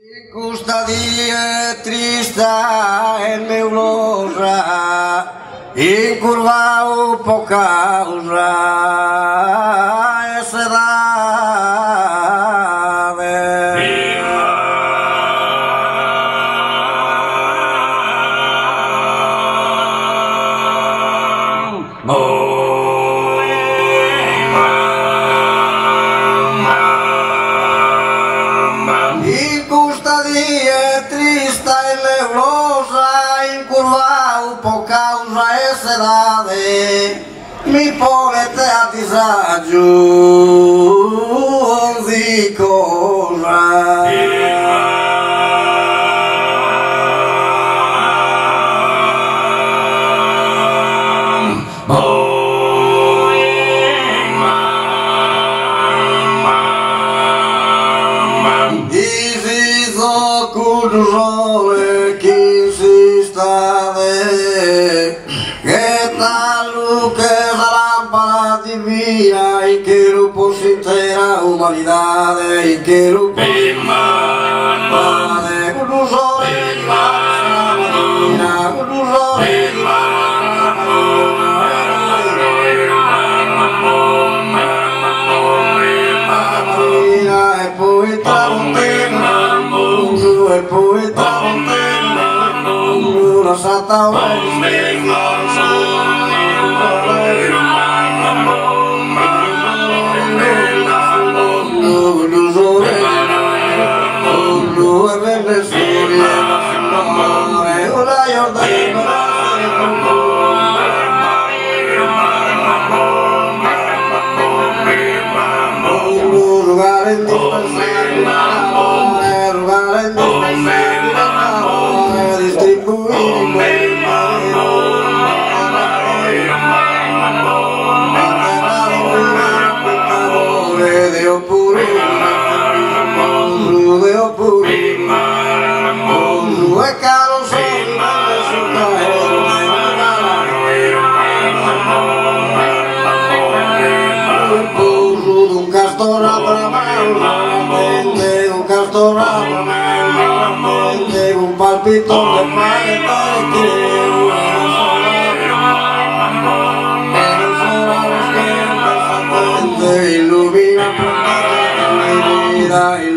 Custodia trista el meu losa, incurvau por causa essa por causa essa idade mi ponete a disagio di cosa Disizo curjole que se está que tal que es la lámpara divina y que lo posee la humanidad y que lo posee Sata un palpito de planeta que ilumina mi vida.